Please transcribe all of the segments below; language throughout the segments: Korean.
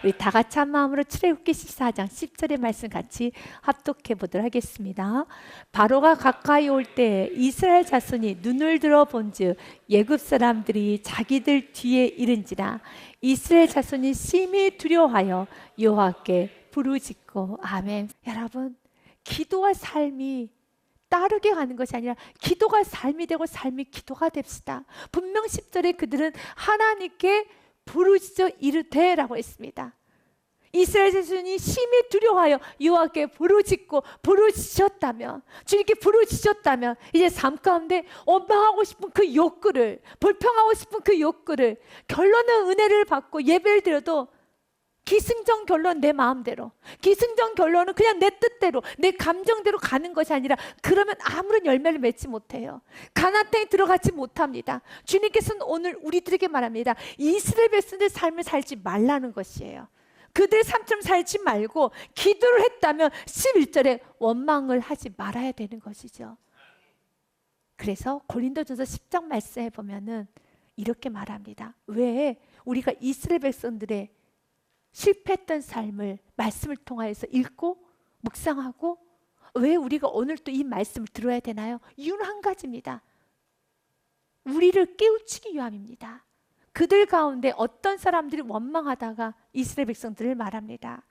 우리 다 같이 한 마음으로 출애굽기 14장 10절의 말씀 같이 합독해 보도록 하겠습니다. 바로가 가까이 올 때 이스라엘 자손이 눈을 들어 본즉 애굽 사람들이 자기들 뒤에 이른지라 이스라엘 자손이 심히 두려워하여 여호와께 부르짖고. 아멘. 여러분, 기도와 삶이 따르게 가는 것이 아니라 기도가 삶이 되고 삶이 기도가 됩시다. 분명 10절에 그들은 하나님께 부르짖어 이르되 라고 했습니다. 이스라엘 자손이 심히 두려워하여 여호와께 부르짖었다면, 주님께 부르짖었다면 이제 삶 가운데 원망하고 싶은 그 욕구를, 불평하고 싶은 그 욕구를, 결론은 은혜를 받고 예배를 드려도 기승전 결론 내 마음대로, 기승전 결론은 그냥 내 뜻대로, 내 감정대로 가는 것이 아니라 그러면 아무런 열매를 맺지 못해요. 가나안 땅에 들어가지 못합니다. 주님께서는 오늘 우리들에게 말합니다. 이스라엘 백성들의 삶을 살지 말라는 것이에요. 그들의 삶처럼 살지 말고 기도를 했다면 11절에 원망을 하지 말아야 되는 것이죠. 그래서 고린도전서 10장 말씀에 보면은 이렇게 말합니다. 왜 우리가 이스라엘 백성들의 실패했던 삶을 말씀을 통하여서 읽고 묵상하고 왜 우리가 오늘 또 이 말씀을 들어야 되나요? 이유는 한 가지입니다. 우리를 깨우치기 위함입니다. 그들 가운데 어떤 사람들이 원망하다가 이스라엘 백성들을 말합니다.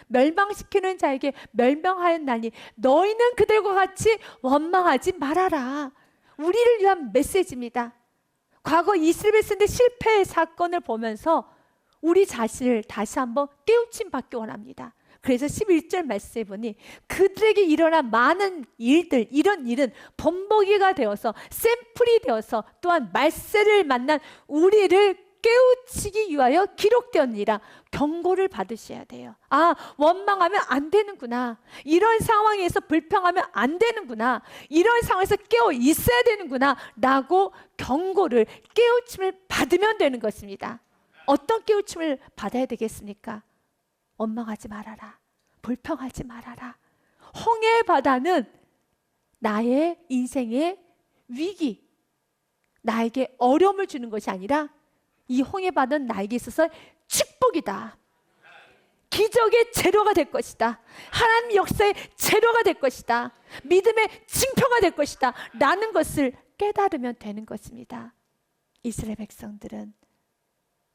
멸망시키는 자에게 멸망하였나니 너희는 그들과 같이 원망하지 말아라. 우리를 위한 메시지입니다. 과거 이스라엘 백성들의 실패의 사건을 보면서 우리 자신을 다시 한번 깨우침 받기 원합니다. 그래서 11절 말씀해 보니 그들에게 일어난 많은 일들, 이런 일은 본보기가 되어서 샘플이 되어서 또한 말세를 만난 우리를 깨우치기 위하여 기록되었느니라. 경고를 받으셔야 돼요. 아, 원망하면 안 되는구나. 이런 상황에서 불평하면 안 되는구나. 이런 상황에서 깨어 있어야 되는구나 라고 경고를, 깨우침을 받으면 되는 것입니다. 어떤 깨우침을 받아야 되겠습니까? 원망하지 말아라. 불평하지 말아라. 홍해 바다는 나의 인생의 위기, 나에게 어려움을 주는 것이 아니라 이 홍해 바다는 나에게 있어서 축복이다. 기적의 재료가 될 것이다. 하나님 역사의 재료가 될 것이다. 믿음의 징표가 될 것이다 라는 것을 깨달으면 되는 것입니다. 이스라엘 백성들은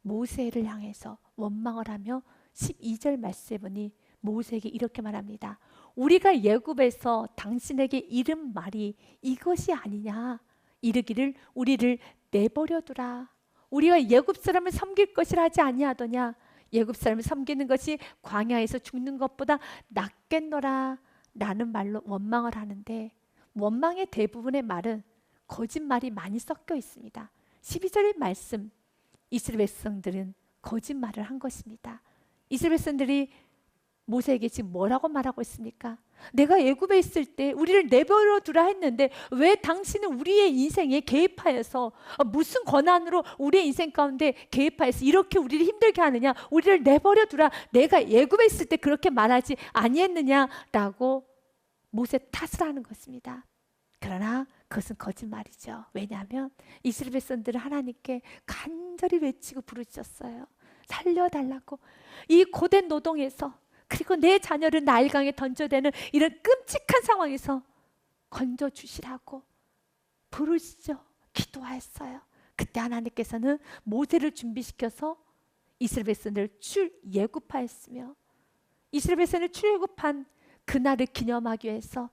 모세를 향해서 원망을 하며 12절 말씀해 보니 모세에게 이렇게 말합니다. 우리가 애굽에서 당신에게 이른 말이 이것이 아니냐. 이르기를 우리를 내버려두라. 우리가 애굽 사람을 섬길 것이라 하지 아니하더냐. 애굽 사람을 섬기는 것이 광야에서 죽는 것보다 낫겠노라 라는 말로 원망을 하는데, 원망의 대부분의 말은 거짓말이 많이 섞여 있습니다. 12절의 말씀, 이스라엘 백성들은 거짓말을 한 것입니다. 이스라엘 백성들이 모세에게 지금 뭐라고 말하고 있습니까? 내가 애굽에 있을 때 우리를 내버려 두라 했는데 왜 당신은 우리의 인생에 개입하여서 무슨 권한으로 우리의 인생 가운데 개입하여서 이렇게 우리를 힘들게 하느냐? 우리를 내버려 두라. 내가 애굽에 있을 때 그렇게 말하지 아니했느냐라고 모세 탓을 하는 것입니다. 그러나 그것은 거짓말이죠. 왜냐하면 이스라엘 백성들은 하나님께 간절히 외치고 부르짖었어요. 살려달라고. 이 고된 노동에서, 그리고 내 자녀를 나일강에 던져대는 이런 끔찍한 상황에서 건져주시라고 부르짖어 기도하였어요. 그때 하나님께서는 모세를 준비시켜서 이스라엘 백성들을 출애굽하였으며, 이스라엘 백성을 출애굽한 그날을 기념하기 위해서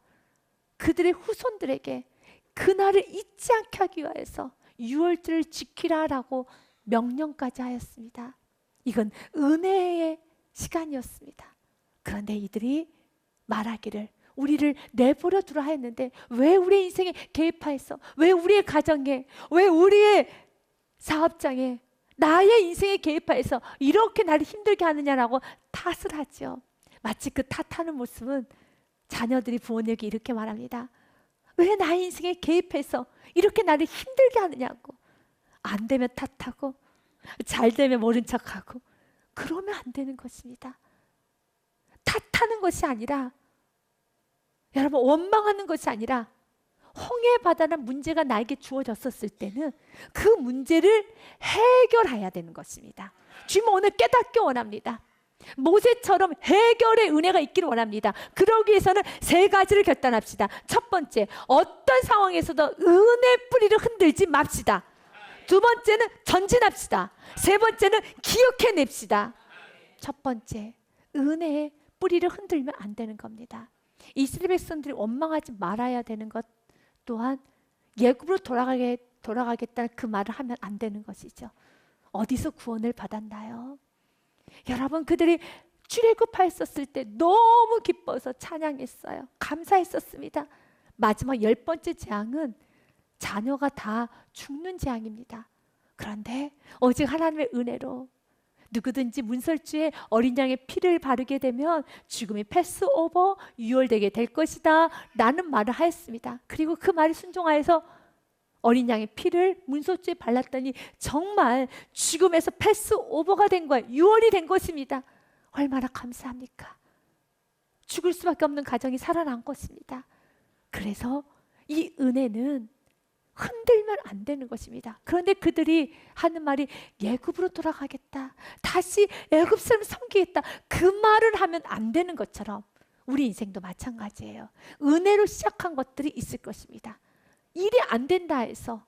그들의 후손들에게 그날을 잊지 않게 하기 위해서 유월절을 지키라라고 명령까지 하였습니다. 이건 은혜의 시간이었습니다. 그런데 이들이 말하기를 우리를 내버려 두라 했는데 왜 우리의 인생에 개입하였어? 왜 우리의 가정에, 왜 우리의 사업장에, 나의 인생에 개입하여서 이렇게 나를 힘들게 하느냐라고 탓을 하죠. 마치 그 탓하는 모습은 자녀들이 부모님에게 이렇게 말합니다. 왜 나의 인생에 개입해서 이렇게 나를 힘들게 하느냐고. 안 되면 탓하고 잘 되면 모른 척하고 그러면 안 되는 것입니다. 탓하는 것이 아니라, 여러분, 원망하는 것이 아니라 홍해 바다라는 문제가 나에게 주어졌었을 때는 그 문제를 해결해야 되는 것입니다. 주님 오늘 깨닫기 원합니다. 모세처럼 해결의 은혜가 있기를 원합니다. 그러기 위해서는 세 가지를 결단합시다. 첫 번째, 어떤 상황에서도 은혜 뿌리를 흔들지 맙시다. 두 번째는 전진합시다. 세 번째는 기억해냅시다. 첫 번째, 은혜의 뿌리를 흔들면 안 되는 겁니다. 이스라엘 백성들이 원망하지 말아야 되는 것 또한 예굽으로 돌아가겠다는 그 말을 하면 안 되는 것이죠. 어디서 구원을 받았나요? 여러분, 그들이 출애굽하였을 때 너무 기뻐서 찬양했어요. 감사했었습니다. 마지막 10번째 재앙은 자녀가 다 죽는 재앙입니다. 그런데 오직 하나님의 은혜로 누구든지 문설주에 어린 양의 피를 바르게 되면 죽음이 패스오버, 유월되게 될 것이다 라는 말을 하였습니다. 그리고 그 말에 순종하여서 어린 양의 피를 문설주에 발랐더니 정말 죽음에서 패스오버가 된 거예요. 유월이 된 것입니다. 얼마나 감사합니까? 죽을 수밖에 없는 가정이 살아난 것입니다. 그래서 이 은혜는 흔들면 안 되는 것입니다. 그런데 그들이 하는 말이 예굽으로 돌아가겠다, 다시 애굽 사람 섬기겠다, 그 말을 하면 안 되는 것처럼 우리 인생도 마찬가지예요. 은혜로 시작한 것들이 있을 것입니다. 일이 안 된다 해서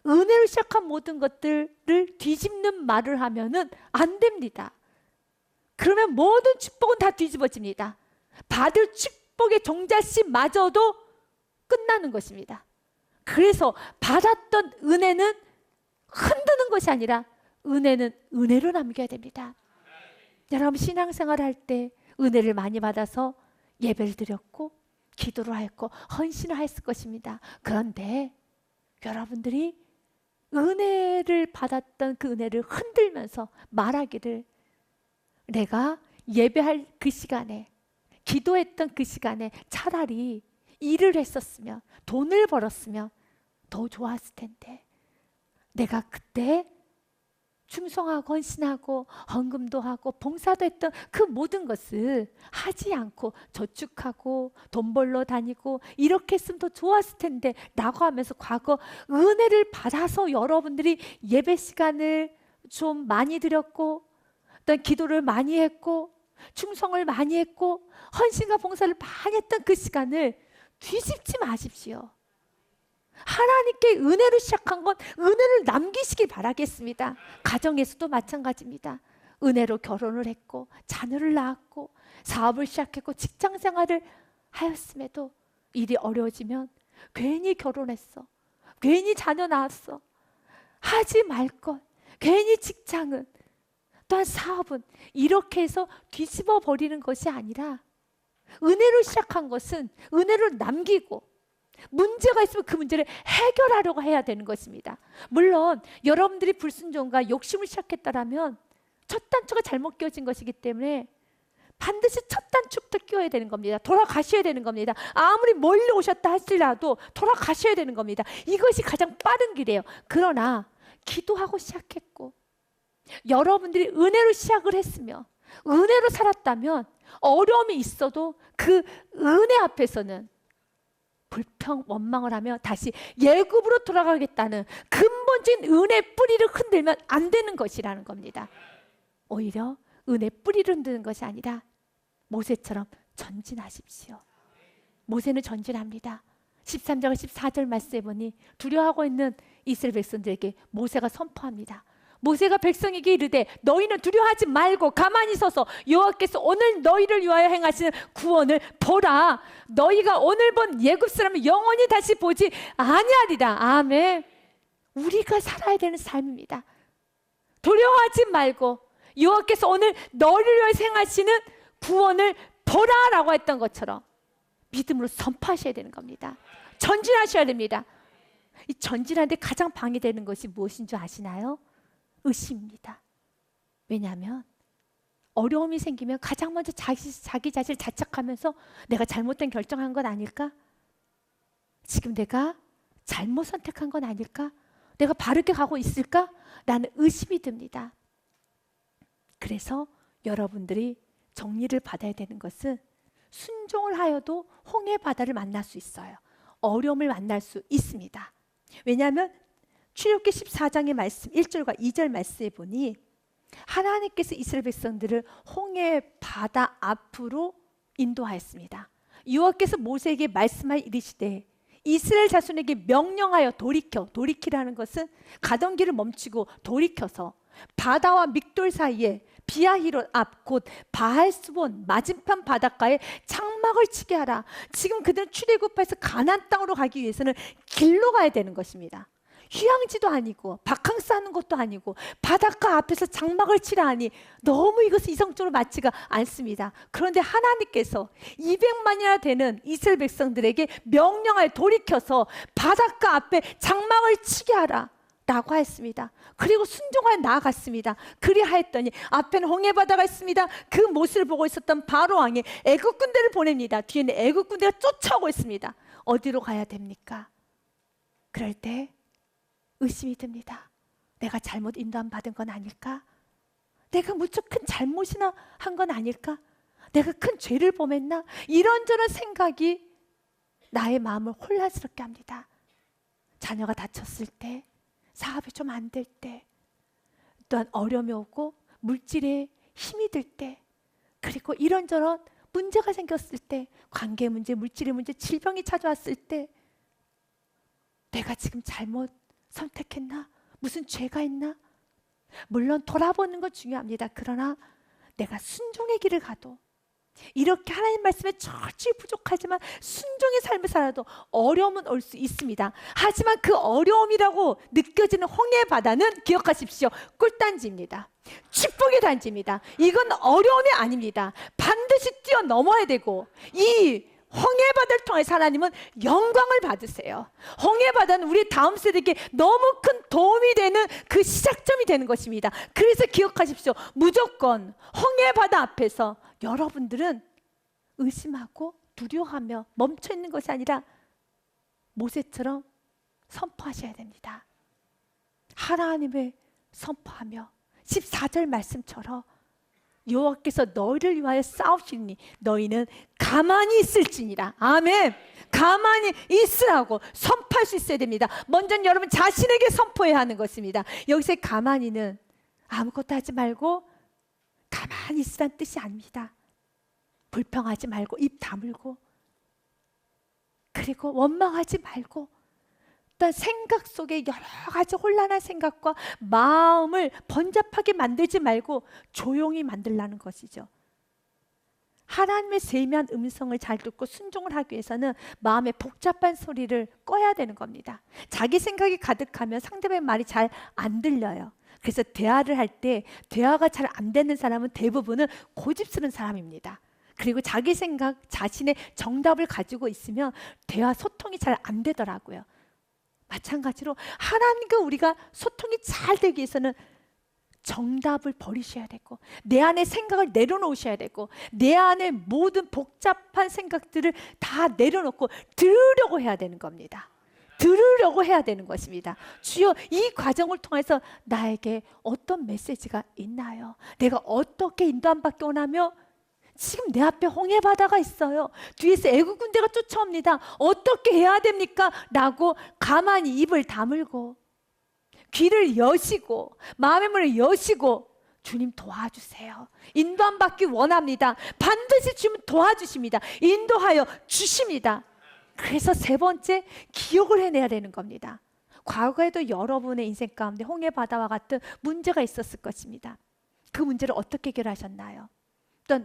은혜로 시작한 모든 것들을 뒤집는 말을 하면은 안 됩니다. 그러면 모든 축복은 다 뒤집어집니다. 받을 축복의 종자씨마저도 끝나는 것입니다. 그래서 받았던 은혜는 흔드는 것이 아니라 은혜는 은혜로 남겨야 됩니다. 여러분, 신앙생활 할 때 은혜를 많이 받아서 예배를 드렸고 기도를 하였고 헌신을 하였을 것입니다. 그런데 여러분들이 은혜를 받았던 그 은혜를 흔들면서 말하기를, 내가 예배할 그 시간에, 기도했던 그 시간에 차라리 일을 했었으면, 돈을 벌었으면 더 좋았을 텐데, 내가 그때 충성하고 헌신하고 헌금도 하고 봉사도 했던 그 모든 것을 하지 않고 저축하고 돈 벌러 다니고 이렇게 했으면 더 좋았을 텐데 라고 하면서 과거 은혜를 받아서 여러분들이 예배 시간을 좀 많이 드렸고, 어떤 기도를 많이 했고, 충성을 많이 했고, 헌신과 봉사를 많이 했던 그 시간을 뒤집지 마십시오. 하나님께 은혜로 시작한 건 은혜를 남기시길 바라겠습니다. 가정에서도 마찬가지입니다. 은혜로 결혼을 했고 자녀를 낳았고 사업을 시작했고 직장생활을 하였음에도 일이 어려워지면 괜히 결혼했어, 괜히 자녀 낳았어, 하지 말 것, 괜히 직장은, 또한 사업은, 이렇게 해서 뒤집어 버리는 것이 아니라 은혜로 시작한 것은 은혜로 남기고, 문제가 있으면 그 문제를 해결하려고 해야 되는 것입니다. 물론 여러분들이 불순종과 욕심을 시작했다라면 첫 단추가 잘못 끼워진 것이기 때문에 반드시 첫 단추부터 끼워야 되는 겁니다. 돌아가셔야 되는 겁니다. 아무리 멀리 오셨다 하시더라도 돌아가셔야 되는 겁니다. 이것이 가장 빠른 길이에요. 그러나 기도하고 시작했고 여러분들이 은혜로 시작을 했으며 은혜로 살았다면 어려움이 있어도 그 은혜 앞에서는 불평, 원망을 하며 다시 예굽으로 돌아가겠다는 근본적인 은혜 뿌리를 흔들면 안 되는 것이라는 겁니다. 오히려 은혜 뿌리를 흔드는 것이 아니라 모세처럼 전진하십시오. 모세는 전진합니다. 13절 14절 말씀해 보니 두려워하고 있는 이스라엘 백성들에게 모세가 선포합니다. 모세가 백성에게 이르되 너희는 두려워하지 말고 가만히 서서 여호와께서 오늘 너희를 위하여 행하시는 구원을 보라. 너희가 오늘 본 애굽 사람을 영원히 다시 보지 아니하리라. 아멘. 우리가 살아야 되는 삶입니다. 두려워하지 말고 여호와께서 오늘 너희를 위하여 행하시는 구원을 보라라고 했던 것처럼 믿음으로 선포하셔야 되는 겁니다. 전진하셔야 됩니다. 이 전진하는데 가장 방해되는 것이 무엇인 줄 아시나요? 의심입니다. 왜냐하면 어려움이 생기면 가장 먼저 자기 자신을 자책하면서 내가 잘못된 결정한 건 아닐까? 지금 내가 잘못 선택한 건 아닐까? 내가 바르게 가고 있을까? 라는 의심이 듭니다. 그래서 여러분들이 정리를 받아야 되는 것은 순종을 하여도 홍해 바다를 만날 수 있어요. 어려움을 만날 수 있습니다. 왜냐하면 출애굽기 14장의 말씀 1절과 2절 말씀에 보니 하나님께서 이스라엘 백성들을 홍해 바다 앞으로 인도하였습니다. 여호와께서 모세에게 말씀하여 이르시되 이스라엘 자손에게 명령하여 돌이키라는 것은 가던 길을 멈추고 돌이켜서 바다와 믹돌 사이에 비아히롯 앞 곧 바알스본 맞은편 바닷가에 장막을 치게 하라. 지금 그들은 출애굽해서 가나안 땅으로 가기 위해서는 길로 가야 되는 것입니다. 휴양지도 아니고 바캉스 하는 것도 아니고 바닷가 앞에서 장막을 치라 하니 너무 이것은 이성적으로 맞지가 않습니다. 그런데 하나님께서 200만이나 되는 이스라엘 백성들에게 명령하여 돌이켜서 바닷가 앞에 장막을 치게 하라 라고 하였습니다. 그리고 순종하여 나아갔습니다. 그리하였더니 앞에는 홍해바다가 있습니다. 그 모습을 보고 있었던 바로 왕이 애굽 군대를 보냅니다. 뒤에는 애굽 군대가 쫓아오고 있습니다. 어디로 가야 됩니까? 그럴 때 의심이 듭니다. 내가 잘못 인도함 받은 건 아닐까? 내가 무척 큰 잘못이나 한 건 아닐까? 내가 큰 죄를 범했나? 이런저런 생각이 나의 마음을 혼란스럽게 합니다. 자녀가 다쳤을 때, 사업이 좀 안 될 때, 또한 어려움이 오고 물질에 힘이 들 때, 그리고 이런저런 문제가 생겼을 때, 관계 문제, 물질의 문제, 질병이 찾아왔을 때 내가 지금 잘못 선택했나? 무슨 죄가 있나? 물론 돌아보는 건 중요합니다. 그러나 내가 순종의 길을 가도 이렇게 하나님 말씀에 철저히 부족하지만 순종의 삶을 살아도 어려움은 올 수 있습니다. 하지만 그 어려움이라고 느껴지는 홍해 바다는 기억하십시오. 꿀단지입니다. 축복의 단지입니다. 이건 어려움이 아닙니다. 반드시 뛰어넘어야 되고 이 홍해바다를 통해서 하나님은 영광을 받으세요. 홍해바다는 우리 다음 세대에게 너무 큰 도움이 되는 그 시작점이 되는 것입니다. 그래서 기억하십시오. 무조건 홍해바다 앞에서 여러분들은 의심하고 두려워하며 멈춰 있는 것이 아니라 모세처럼 선포하셔야 됩니다. 하나님을 선포하며 14절 말씀처럼 여호와께서 너희를 위하여 싸우시니 너희는 가만히 있을지니라. 아멘. 가만히 있으라고 선포할 수 있어야 됩니다. 먼저 여러분 자신에게 선포해야 하는 것입니다. 여기서 가만히는 아무것도 하지 말고 가만히 있으란 뜻이 아닙니다. 불평하지 말고 입 다물고, 그리고 원망하지 말고, 어떤 생각 속에 여러 가지 혼란한 생각과 마음을 번잡하게 만들지 말고 조용히 만들라는 것이죠. 하나님의 세미한 음성을 잘 듣고 순종을 하기 위해서는 마음의 복잡한 소리를 꺼야 되는 겁니다. 자기 생각이 가득하면 상대방의 말이 잘 안 들려요. 그래서 대화를 할 때 대화가 잘 안 되는 사람은 대부분은 고집스러운 사람입니다. 그리고 자기 생각, 자신의 정답을 가지고 있으면 대화 소통이 잘 안 되더라고요. 마찬가지로 하나님과 우리가 소통이 잘 되기 위해서는 정답을 버리셔야 되고 내 안에 생각을 내려놓으셔야 되고 내 안에 모든 복잡한 생각들을 다 내려놓고 들으려고 해야 되는 겁니다. 들으려고 해야 되는 것입니다. 주여, 이 과정을 통해서 나에게 어떤 메시지가 있나요? 내가 어떻게 인도함 받기 원하며 지금 내 앞에 홍해바다가 있어요. 뒤에서 애국 군대가 쫓아옵니다. 어떻게 해야 됩니까? 라고 가만히 입을 다물고 귀를 여시고 마음의 문을 여시고 주님 도와주세요. 인도함 받기 원합니다. 반드시 주님 도와주십니다. 인도하여 주십니다. 그래서 세 번째, 기억을 해내야 되는 겁니다. 과거에도 여러분의 인생 가운데 홍해바다와 같은 문제가 있었을 것입니다. 그 문제를 어떻게 해결하셨나요?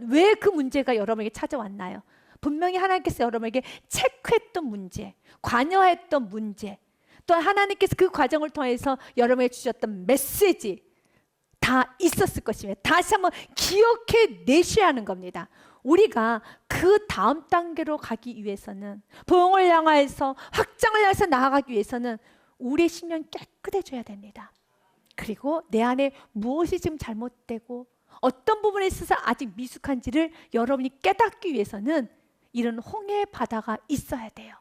왜 그 문제가 여러분에게 찾아왔나요? 분명히 하나님께서 여러분에게 체크했던 문제, 관여했던 문제, 또 하나님께서 그 과정을 통해서 여러분에게 주셨던 메시지 다 있었을 것입니다. 다시 한번 기억해 내셔야 하는 겁니다. 우리가 그 다음 단계로 가기 위해서는, 부흥을 향해서 확장을 향해서 나아가기 위해서는 우리의 심령이 깨끗해져야 됩니다. 그리고 내 안에 무엇이 지금 잘못되고 어떤 부분에 있어서 아직 미숙한지를 여러분이 깨닫기 위해서는 이런 홍해 바다가 있어야 돼요.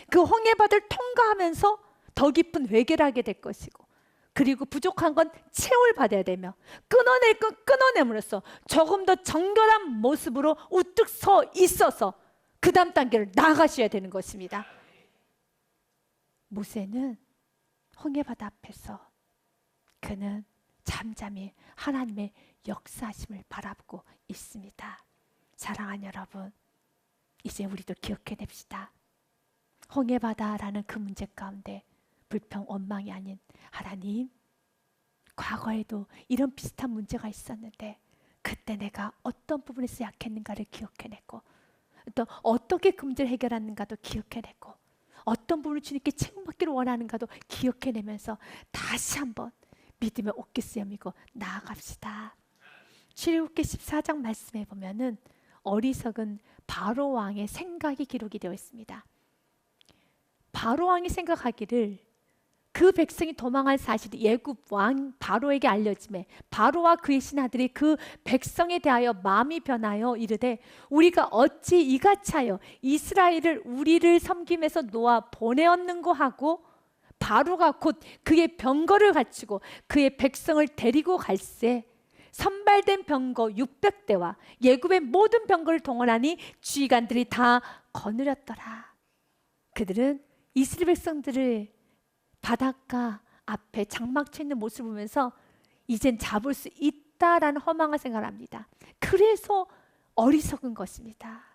그 홍해 바다를 통과하면서 더 깊은 회개를 하게 될 것이고, 그리고 부족한 건 채울 받아야 되며, 끊어낼 건 끊어냄으로써 조금 더 정결한 모습으로 우뚝 서 있어서 그 다음 단계를 나아가셔야 되는 것입니다. 모세는 홍해 바다 앞에서 그는 잠잠히 하나님의 역사하심을 바라보고 있습니다. 사랑하는 여러분, 이제 우리도 기억해냅시다. 홍해바다라는 그 문제 가운데 불평, 원망이 아닌 하나님, 과거에도 이런 비슷한 문제가 있었는데 그때 내가 어떤 부분에서 약했는가를 기억해내고, 또 어떻게 그 문제를 해결하는가도 기억해내고, 어떤 부분을 주님께 책임받기를 원하는가도 기억해내면서 다시 한번 믿음의 옷깃을 여미고 나아갑시다. 출애굽기 14장 말씀에 보면은 어리석은 바로 왕의 생각이 기록이 되어 있습니다. 바로 왕이 생각하기를 그 백성이 도망한 사실이 애굽 왕 바로에게 알려짐에 바로와 그의 신하들이 그 백성에 대하여 마음이 변하여 이르되 우리가 어찌 이같이 하여 이스라엘을 우리를 섬김에서 놓아 보내었는고 하고 바로가 곧 그의 병거를 갖추고 그의 백성을 데리고 갈새 선발된 병거 600대와 예굽의 모든 병거를 동원하니 주의관들이 다 거느렸더라. 그들은 이스라엘 백성들을 바닷가 앞에 장막쳐 있는 모습을 보면서 이젠 잡을 수 있다라는 허망한 생각을 합니다. 그래서 어리석은 것입니다.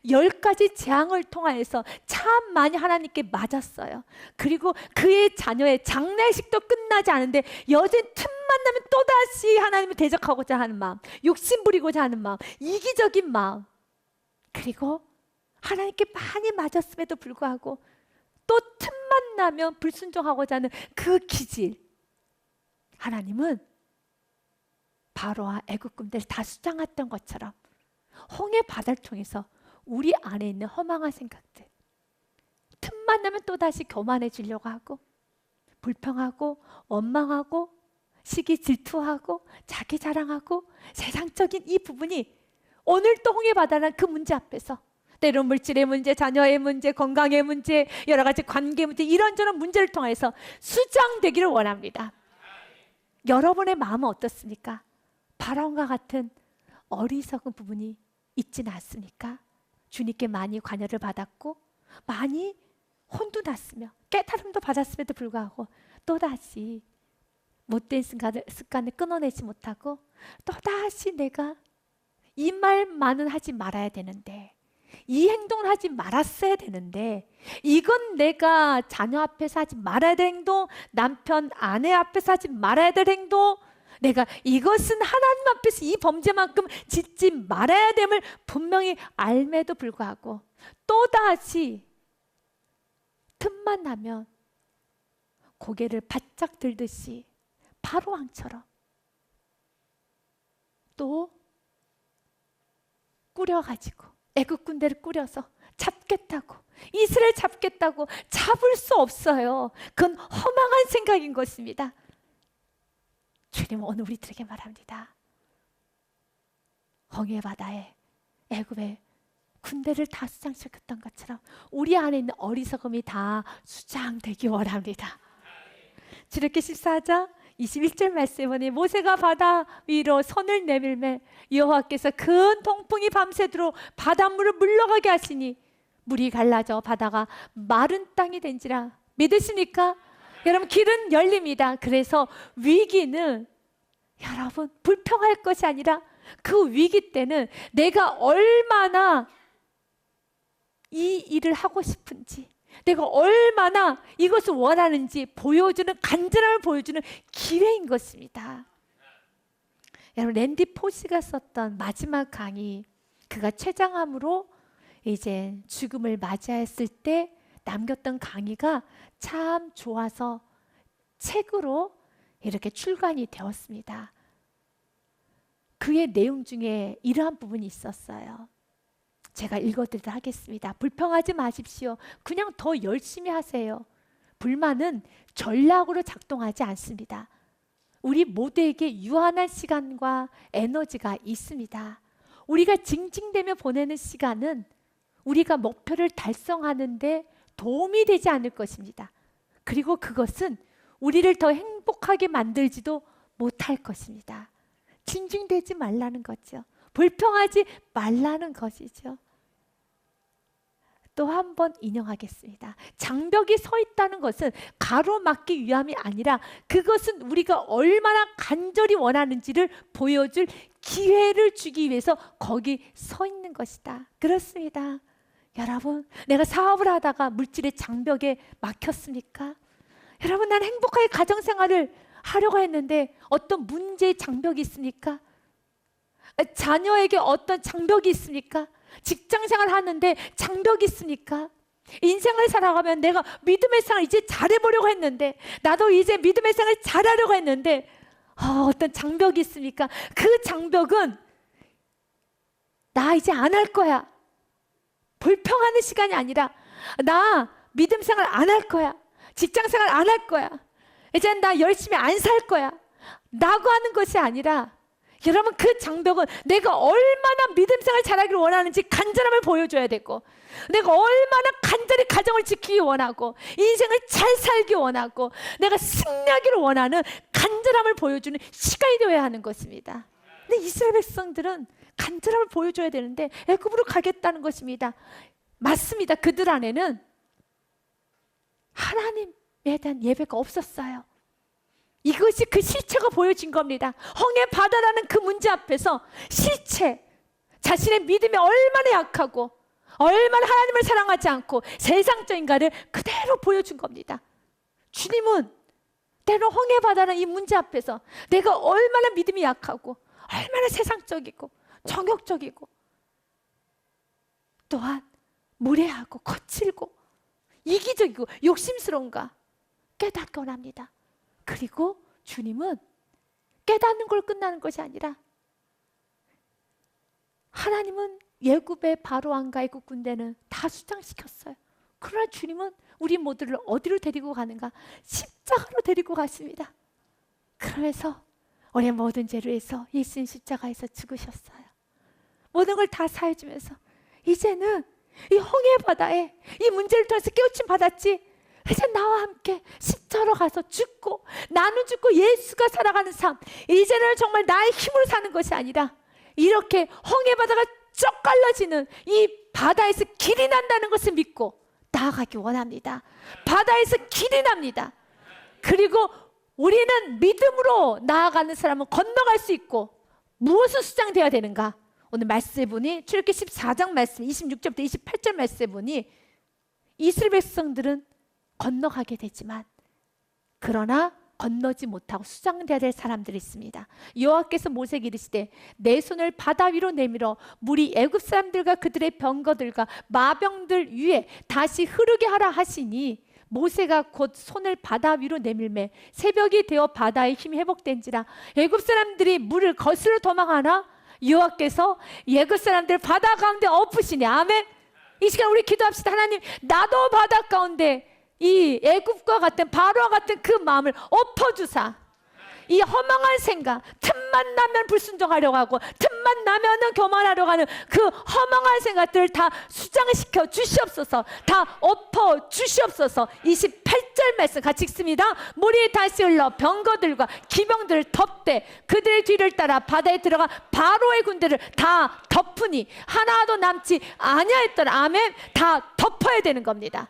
10가지 재앙을 통하여서 참 많이 하나님께 맞았어요. 그리고 그의 자녀의 장례식도 끝나지 않은데 여전히 틈만 나면 또다시 하나님을 대적하고자 하는 마음, 욕심 부리고자 하는 마음, 이기적인 마음, 그리고 하나님께 많이 맞았음에도 불구하고 또 틈만 나면 불순종하고자 하는 그 기질. 하나님은 바로와 애굽 군대를 다 수장했던 것처럼 홍해 바다를 통해서 우리 안에 있는 허망한 생각들, 틈만 나면 또다시 교만해지려고 하고 불평하고 원망하고 시기 질투하고 자기 자랑하고 세상적인 이 부분이 오늘 또 홍해 바다라는 그 문제 앞에서 때론 물질의 문제, 자녀의 문제, 건강의 문제, 여러 가지 관계 문제, 이런저런 문제를 통해서 수장되기를 원합니다. 여러분의 마음은 어떻습니까? 바람과 같은 어리석은 부분이 있지는 않습니까? 주님께 많이 관여를 받았고 많이 혼도 났으며 깨달음도 받았음에도 불구하고 또다시 못된 습관을 끊어내지 못하고 또다시 내가 이 말만은 하지 말아야 되는데, 이 행동을 하지 말았어야 되는데, 이건 내가 자녀 앞에서 하지 말아야 될 행동, 남편, 아내 앞에서 하지 말아야 될 행동, 내가 이것은 하나님 앞에서 이 범죄만큼 짓지 말아야 됨을 분명히 알매도 불구하고 또다시 틈만 나면 고개를 바짝 들듯이 바로 왕처럼 또 꾸려가지고 애굽 군대를 꾸려서 잡겠다고, 이스라엘 잡겠다고 잡을 수 없어요. 그건 허망한 생각인 것입니다. 주님은 오늘 우리들에게 말합니다. 홍해 바다에 애굽의 군대를 다 수장시켰던 것처럼 우리 안에 있는 어리석음이 다 수장되기 원합니다. 출애굽기 14장 21절 말씀에 보니 모세가 바다 위로 손을 내밀매 여호와께서 큰 동풍이 밤새도록 바닷물을 물러가게 하시니 물이 갈라져 바다가 마른 땅이 된지라. 믿으십니까? 여러분, 길은 열립니다. 그래서 위기는 여러분 불평할 것이 아니라 그 위기 때는 내가 얼마나 이 일을 하고 싶은지, 내가 얼마나 이것을 원하는지 보여주는, 간절함을 보여주는 기회인 것입니다. 여러분, 랜디 포시가 썼던 마지막 강의, 그가 췌장암으로 이제 죽음을 맞이했을 때 남겼던 강의가 참 좋아서 책으로 이렇게 출간이 되었습니다. 그의 내용 중에 이러한 부분이 있었어요. 제가 읽어드리도록 하겠습니다. 불평하지 마십시오. 그냥 더 열심히 하세요. 불만은 전략으로 작동하지 않습니다. 우리 모두에게 유한한 시간과 에너지가 있습니다. 우리가 징징대며 보내는 시간은 우리가 목표를 달성하는데 도움이 되지 않을 것입니다. 그리고 그것은 우리를 더 행복하게 만들지도 못할 것입니다. 징징대지 말라는 거죠. 불평하지 말라는 것이죠. 또 한 번 인용하겠습니다. 장벽이 서 있다는 것은 가로막기 위함이 아니라 그것은 우리가 얼마나 간절히 원하는지를 보여줄 기회를 주기 위해서 거기 서 있는 것이다. 그렇습니다. 여러분, 내가 사업을 하다가 물질의 장벽에 막혔습니까? 여러분, 난 행복하게 가정생활을 하려고 했는데 어떤 문제의 장벽이 있습니까? 자녀에게 어떤 장벽이 있습니까? 직장생활 하는데 장벽이 있습니까? 인생을 살아가면 내가 믿음의 생활 이제 잘해보려고 했는데, 나도 이제 믿음의 생활 잘하려고 했는데 어떤 장벽이 있습니까? 그 장벽은 나 이제 안 할 거야, 불평하는 시간이 아니라 나 믿음 생활 안 할 거야, 직장 생활 안 할 거야, 이젠 나 열심히 안 살 거야 라고 하는 것이 아니라, 여러분, 그 장벽은 내가 얼마나 믿음 생활 잘하기를 원하는지 간절함을 보여줘야 되고, 내가 얼마나 간절히 가정을 지키기 원하고 인생을 잘 살기 원하고 내가 승리하기를 원하는 간절함을 보여주는 시간이 되어야 하는 것입니다. 근데 이스라엘 백성들은 간절함을 보여줘야 되는데 애굽으로 가겠다는 것입니다. 맞습니다. 그들 안에는 하나님에 대한 예배가 없었어요. 이것이 그 실체가 보여진 겁니다. 홍해 바다라는 그 문제 앞에서 실체, 자신의 믿음이 얼마나 약하고 얼마나 하나님을 사랑하지 않고 세상적인가를 그대로 보여준 겁니다. 주님은 때로 홍해 바다라는 이 문제 앞에서 내가 얼마나 믿음이 약하고 얼마나 세상적이고 정욕적이고 또한 무례하고 거칠고 이기적이고 욕심스러운가 깨닫게 원합니다. 그리고 주님은 깨닫는 걸 끝나는 것이 아니라, 하나님은 예굽의 바로왕과 애굽 군대는 다 수장시켰어요. 그러나 주님은 우리 모두를 어디로 데리고 가는가? 십자가로 데리고 갔습니다. 그러면서 우리의 모든 죄를 위해서 예수님 십자가에서 죽으셨어요. 모든 걸 다 사해주면서 이제는 이 홍해 바다에 이 문제를 통해서 깨우침 받았지, 이제 나와 함께 십자가로 가서 죽고 나는 죽고 예수가 살아가는 삶, 이제는 정말 나의 힘으로 사는 것이 아니라 이렇게 홍해 바다가 쩍 갈라지는 이 바다에서 길이 난다는 것을 믿고 나아가기 원합니다. 바다에서 길이 납니다. 그리고 우리는 믿음으로 나아가는 사람은 건너갈 수 있고 무엇을 수장되어야 되는가? 오늘 말씀해 보니 출애굽기 14장 말씀 26절부터 28절 말씀해 보니 이스라엘 백성들은 건너가게 되지만 그러나 건너지 못하고 수장되어야 될 사람들이 있습니다. 여호와께서 모세에게 이르시되 내 손을 바다 위로 내밀어 물이 애굽 사람들과 그들의 병거들과 마병들 위에 다시 흐르게 하라 하시니 모세가 곧 손을 바다 위로 내밀매 새벽이 되어 바다의 힘이 회복된지라. 애굽 사람들이 물을 거스러 도망하나 여호와께서 애굽 사람들 바다 가운데 엎으시니. 아멘. 이 시간 우리 기도합시다. 하나님, 나도 바다 가운데 이 애굽과 같은 바로와 같은 그 마음을 엎어주사, 이 허망한 생각, 틈만 나면 불순종하려고 하고 틈만 나면은 교만하려고 하는 그 허망한 생각들을 다 수장시켜 주시옵소서. 다 엎어 주시옵소서. 28절 말씀 같이 읽습니다. 물이 다시 흘러 병거들과 기병들을 덮되 그들의 뒤를 따라 바다에 들어가 바로의 군대를 다 덮으니 하나도 남지 아니하였더라. 아멘. 다 덮어야 되는 겁니다.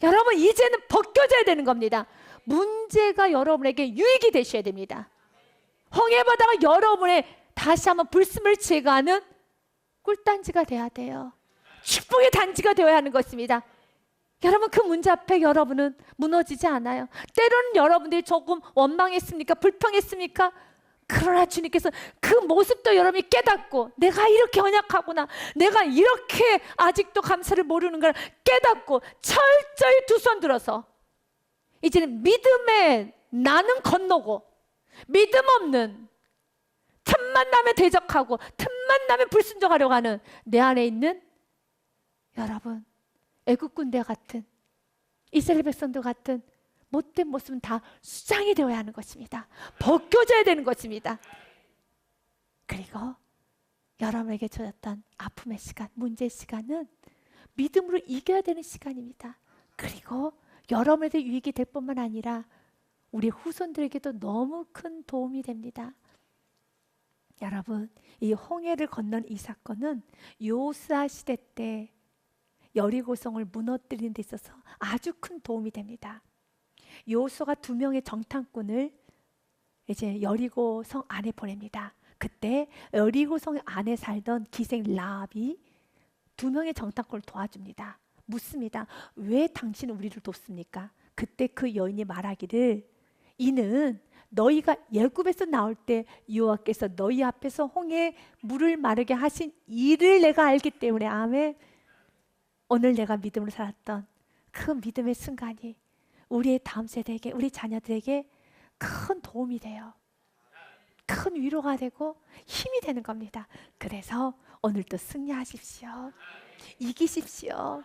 여러분, 이제는 벗겨져야 되는 겁니다. 문제가 여러분에게 유익이 되셔야 됩니다. 홍해 바다가 여러분의 다시 한번 불순을 제거하는 꿀단지가 돼야 돼요. 축복의 단지가 되어야 하는 것입니다. 여러분, 그 문제 앞에 여러분은 무너지지 않아요. 때로는 여러분들이 조금 원망했습니까? 불평했습니까? 그러나 주님께서 그 모습도 여러분이 깨닫고 내가 이렇게 언약하구나, 내가 이렇게 아직도 감사를 모르는 걸 깨닫고 철저히 두 손 들어서 이제는 믿음에 나는 건너고 믿음 없는 틈만 나면 대적하고 틈만 나면 불순종하려고 하는 내 안에 있는 여러분 애국 군대 같은 이스라엘 백성들 같은 못된 모습은 다 수장이 되어야 하는 것입니다. 벗겨져야 되는 것입니다. 그리고 여러분에게 주었던 아픔의 시간, 문제의 시간은 믿음으로 이겨야 되는 시간입니다. 그리고 여러분에게 유익이 될 뿐만 아니라 우리 후손들에게도 너무 큰 도움이 됩니다. 여러분, 이 홍해를 건넌 이 사건은 요수아 시대 때 여리고성을 무너뜨리는 데 있어서 아주 큰 도움이 됩니다. 여호수아가 2명의 정탐꾼을 이제 여리고성 안에 보냅니다. 그때 여리고성 안에 살던 기생 라합이 2명의 정탐꾼을 도와줍니다. 묻습니다. 왜 당신은 우리를 돕습니까? 그때 그 여인이 말하기를, 이는 너희가 애굽에서 나올 때 여호와께서 너희 앞에서 홍해에 물을 마르게 하신 일을 내가 알기 때문에. 아멘. 오늘 내가 믿음으로 살았던 그 믿음의 순간이 우리의 다음 세대에게, 우리 자녀들에게 큰 도움이 돼요. 큰 위로가 되고 힘이 되는 겁니다. 그래서 오늘도 승리하십시오. 이기십시오.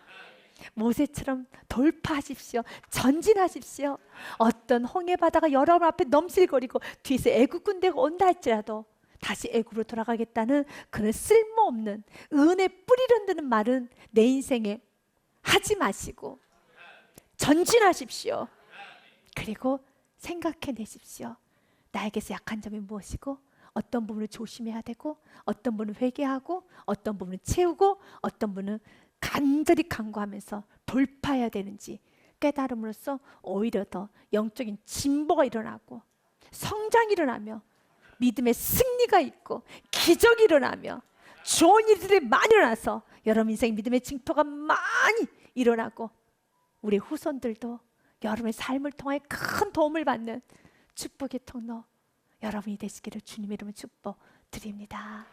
모세처럼 돌파하십시오. 전진하십시오. 어떤 홍해 바다가 여러분 앞에 넘실거리고 뒤에서 애굽 군대가 온다 할지라도 다시 애굽으로 돌아가겠다는 그런 쓸모없는 은혜 뿌리를 흔드는 말은 내 인생에 하지 마시고 전진하십시오. 그리고 생각해내십시오. 나에게서 약한 점이 무엇이고, 어떤 부분을 조심해야 되고, 어떤 부분은 회개하고, 어떤 부분은 채우고, 어떤 부분은 간절히 간구하면서 돌파해야 되는지 깨달음으로써 오히려 더 영적인 진보가 일어나고 성장이 일어나며 믿음의 승리가 있고 기적이 일어나며 좋은 일들이 많이 일어나서 여러분 인생 믿음의 징표가 많이 일어나고 우리 후손들도 여러분의 삶을 통해 큰 도움을 받는 축복의 통로 여러분이 되시기를 주님의 이름으로 축복드립니다.